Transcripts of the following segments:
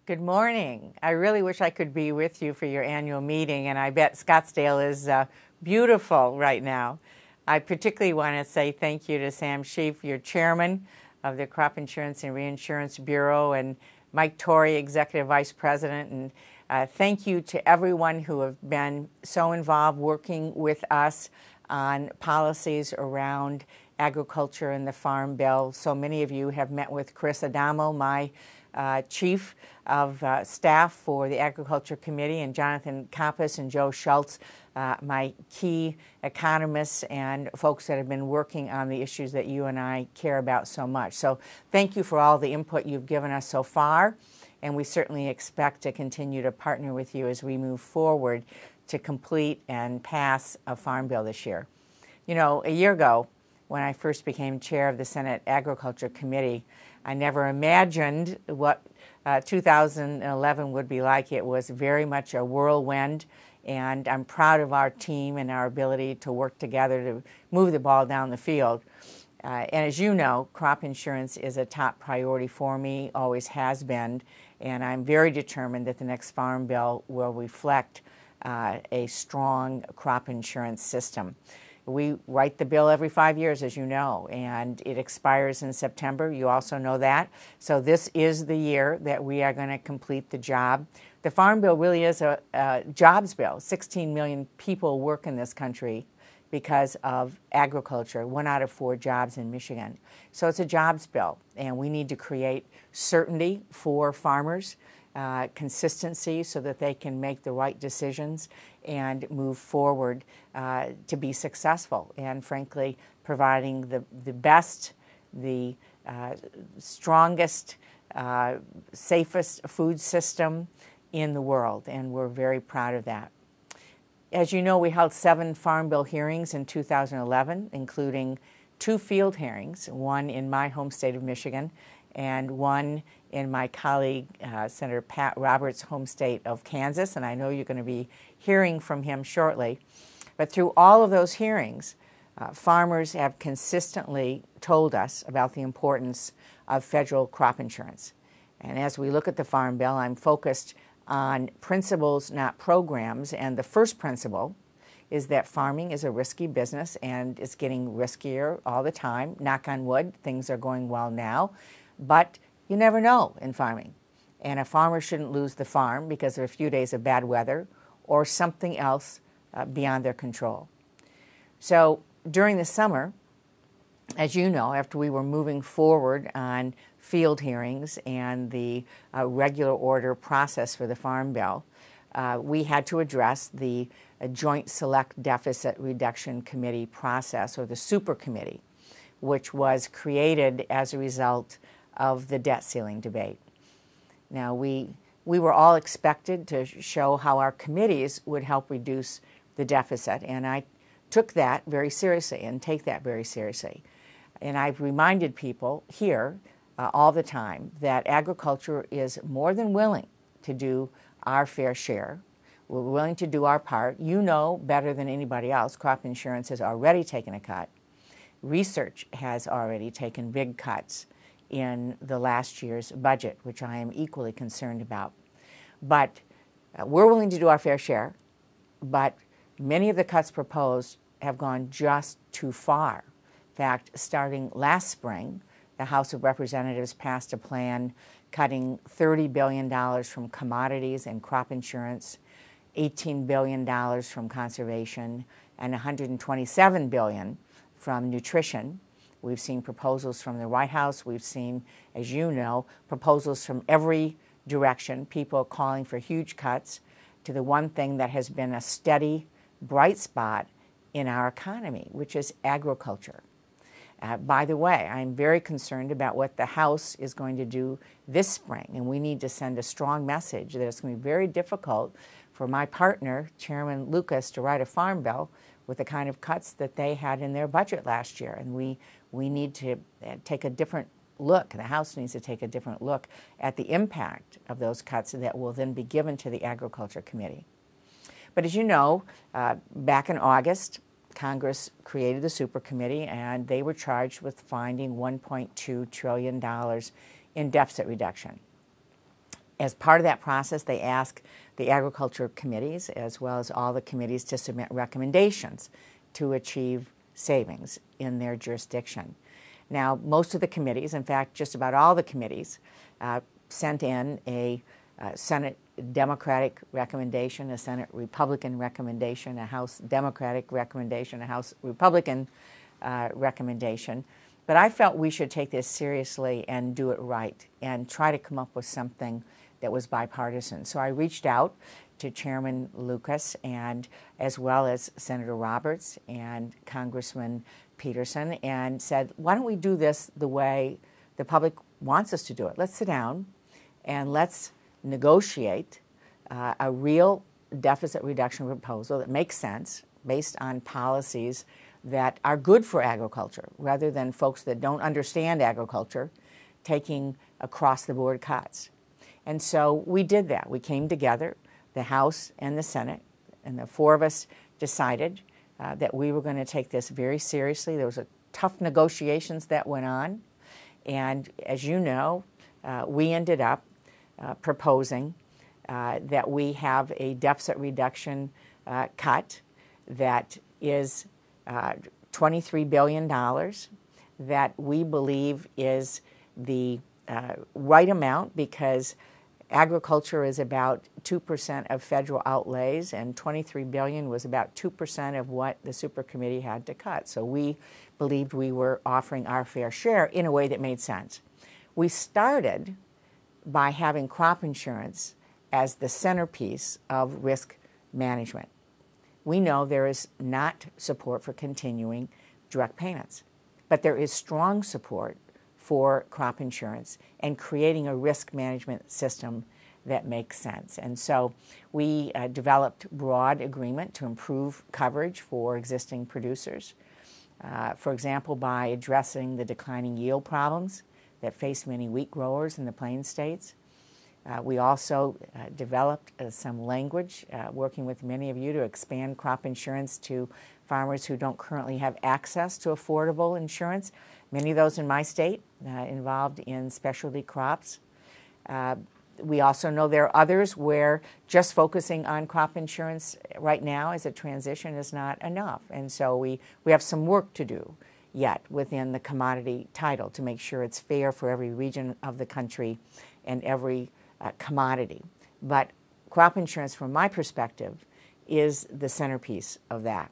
Good morning. I really wish I could be with you for your annual meeting, and I bet Scottsdale is beautiful right now. I particularly want to say thank you to Sam Sheaf, your chairman of the Crop Insurance and Reinsurance Bureau, and Mike Torrey, Executive Vice President. And thank you to everyone who have been so involved working with us on policies around agriculture and the Farm Bill. So many of you have met with Chris Adamo, my chief of staff for the Agriculture Committee, and Jonathan Kompas and Joe Schultz, my key economists and folks that have been working on the issues that you and I care about so much. So thank you for all the input you've given us so far, and we certainly expect to continue to partner with you as we move forward to complete and pass a Farm Bill this year. You know, a year ago, when I first became chair of the Senate Agriculture Committee, I never imagined what 2011 would be like. It was very much a whirlwind, and I'm proud of our team and our ability to work together to move the ball down the field. And as you know, crop insurance is a top priority for me, always has been, and I'm very determined that the next Farm Bill will reflect a strong crop insurance system. We write the bill every 5 years, as you know, and it expires in September. You also know that. So this is the year that we are going to complete the job. The Farm Bill really is a jobs bill. 16 million people work in this country because of agriculture, 1 out of 4 jobs in Michigan. So it's a jobs bill, and we need to create certainty for farmers, consistency so that they can make the right decisions and move forward to be successful, and frankly providing the best, the strongest, safest food system in the world, and we're very proud of that. As you know, we held 7 Farm Bill hearings in 2011, including 2 field hearings, one in my home state of Michigan and one in my colleague, Senator Pat Roberts' home state of Kansas, and I know you're going to be hearing from him shortly. But through all of those hearings, farmers have consistently told us about the importance of federal crop insurance. And as we look at the Farm Bill, I'm focused on principles, not programs, and the first principle is that farming is a risky business, and it's getting riskier all the time. Knock on wood, things are going well now. But you never know in farming. And a farmer shouldn't lose the farm because of a few days of bad weather or something else beyond their control. So during the summer, as you know, after we were moving forward on field hearings and the regular order process for the Farm Bill, we had to address the Joint Select Deficit Reduction Committee process, or the Super Committee, which was created as a result of the debt ceiling debate. Now, we were all expected to show how our committees would help reduce the deficit, and I took that very seriously and take that very seriously. And I've reminded people here all the time that agriculture is more than willing to do our fair share. We're willing to do our part. You know better than anybody else, crop insurance has already taken a cut. Research has already taken big cuts in the last year's budget, which I am equally concerned about. But we're willing to do our fair share, but many of the cuts proposed have gone just too far. In fact, starting last spring, the House of Representatives passed a plan cutting $30 billion from commodities and crop insurance, $18 billion from conservation, and $127 billion from nutrition. We've seen proposals from the White House. We've seen, as you know, proposals from every direction, people calling for huge cuts to the one thing that has been a steady, bright spot in our economy, which is agriculture. By the way, I'm very concerned about what the House is going to do this spring, and we need to send a strong message that it's going to be very difficult for my partner, Chairman Lucas, to write a Farm Bill with the kind of cuts that they had in their budget last year. And we need to take a different look, the House needs to take a different look at the impact of those cuts that will then be given to the Agriculture Committee. But as you know, back in August, Congress created the Super Committee, and they were charged with finding $1.2 trillion in deficit reduction. As part of that process, they ask the agriculture committees, as well as all the committees, to submit recommendations to achieve savings in their jurisdiction. Now, most of the committees, in fact, just about all the committees, sent in a Senate Democratic recommendation, a Senate Republican recommendation, a House Democratic recommendation, a House Republican recommendation. But I felt we should take this seriously and do it right and try to come up with something that was bipartisan. So I reached out to Chairman Lucas, and as well as Senator Roberts and Congressman Peterson, and said, why don't we do this the way the public wants us to do it? Let's sit down and let's negotiate a real deficit reduction proposal that makes sense based on policies that are good for agriculture, rather than folks that don't understand agriculture taking across-the-board cuts. And so we did that. We came together, the House and the Senate, and the four of us decided that we were going to take this very seriously. There was a tough negotiations that went on, and as you know, we ended up proposing that we have a deficit reduction cut that is $23 billion that we believe is the right amount, because agriculture is about 2% of federal outlays, and $23 billion was about 2% of what the super committee had to cut. So we believed we were offering our fair share in a way that made sense. We started by having crop insurance as the centerpiece of risk management. We know there is not support for continuing direct payments, but there is strong support for crop insurance and creating a risk management system that makes sense. And so we developed broad agreement to improve coverage for existing producers, for example, by addressing the declining yield problems that face many wheat growers in the Plains states. We also developed some language, working with many of you, to expand crop insurance to farmers who don't currently have access to affordable insurance. Many of those in my state involved in specialty crops. We also know there are others where just focusing on crop insurance right now as a transition is not enough. And so we have some work to do yet within the commodity title to make sure it's fair for every region of the country and every commodity. But crop insurance, from my perspective, is the centerpiece of that.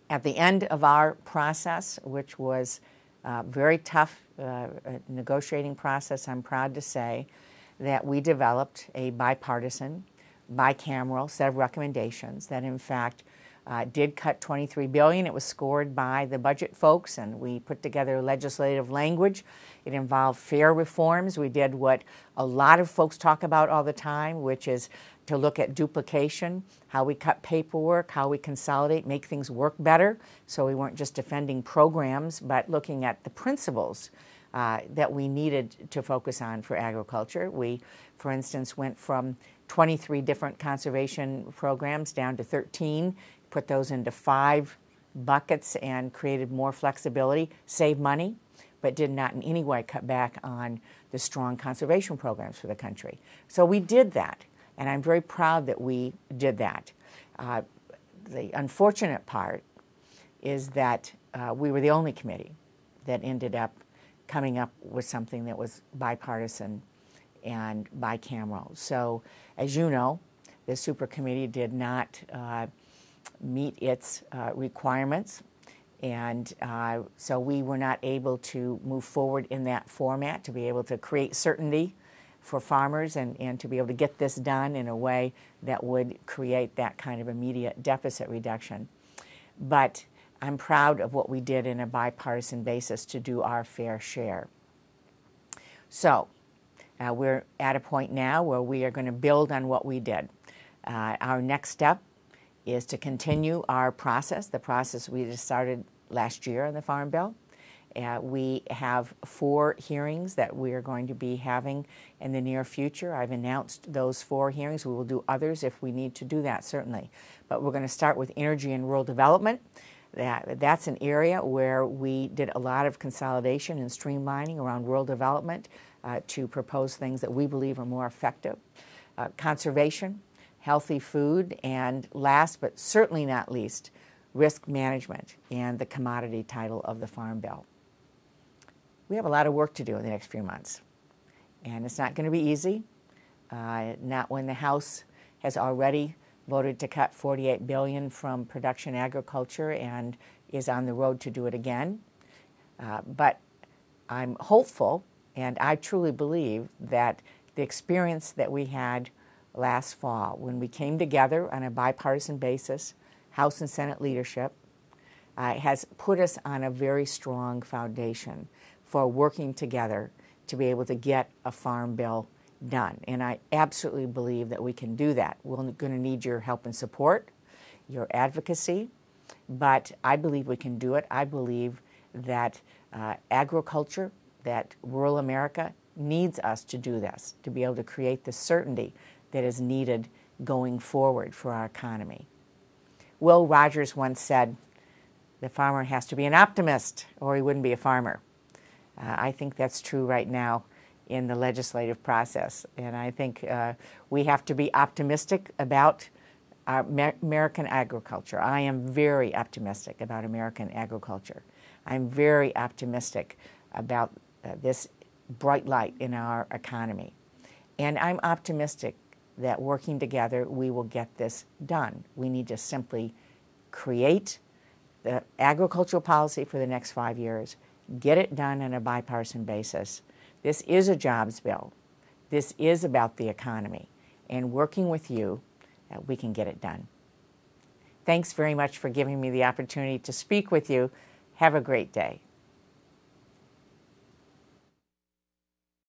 At the end of our process, which was a very tough negotiating process, I'm proud to say that we developed a bipartisan, bicameral set of recommendations that, in fact, did cut $23 billion. It was scored by the budget folks, and we put together legislative language. It involved fair reforms. We did what a lot of folks talk about all the time, which is to look at duplication, how we cut paperwork, how we consolidate, make things work better. So we weren't just defending programs, but looking at the principles that we needed to focus on for agriculture. We, for instance, went from 23 different conservation programs down to 13, put those into 5 buckets and created more flexibility, saved money, but did not in any way cut back on the strong conservation programs for the country. So we did that, and I'm very proud that we did that. The unfortunate part is that we were the only committee that ended up coming up with something that was bipartisan and bicameral. So, as you know, the super committee did not meet its requirements, and so we were not able to move forward in that format to be able to create certainty for farmers and to be able to get this done in a way that would create that kind of immediate deficit reduction. But I'm proud of what we did in a bipartisan basis to do our fair share. So we're at a point now where we are going to build on what we did. Our next step is to continue our process, the process we just started last year on the Farm Bill. We have 4 hearings that we are going to be having in the near future. I've announced those 4 hearings. We will do others if we need to do that, certainly. But we're going to start with energy and rural development. That's an area where we did a lot of consolidation and streamlining around rural development. to propose things that we believe are more effective. Conservation, healthy food, and last but certainly not least, risk management and the commodity title of the Farm Bill. We have a lot of work to do in the next few months, and it's not going to be easy. Not when the House has already voted to cut $48 billion from production agriculture and is on the road to do it again. But I'm hopeful, and I truly believe that the experience that we had last fall when we came together on a bipartisan basis, House and Senate leadership, has put us on a very strong foundation for working together to be able to get a farm bill done. And I absolutely believe that we can do that. We're going to need your help and support, your advocacy, but I believe we can do it. I believe that agriculture, that rural America needs us to do this, to be able to create the certainty that is needed going forward for our economy. Will Rogers once said, the farmer has to be an optimist or he wouldn't be a farmer. I think that's true right now in the legislative process. And I think we have to be optimistic about our American agriculture. I am very optimistic about American agriculture. I'm very optimistic about this bright light in our economy. And I'm optimistic that working together, we will get this done. We need to simply create the agricultural policy for the next 5 years, get it done on a bipartisan basis. This is a jobs bill. This is about the economy. And working with you, we can get it done. Thanks very much for giving me the opportunity to speak with you. Have a great day.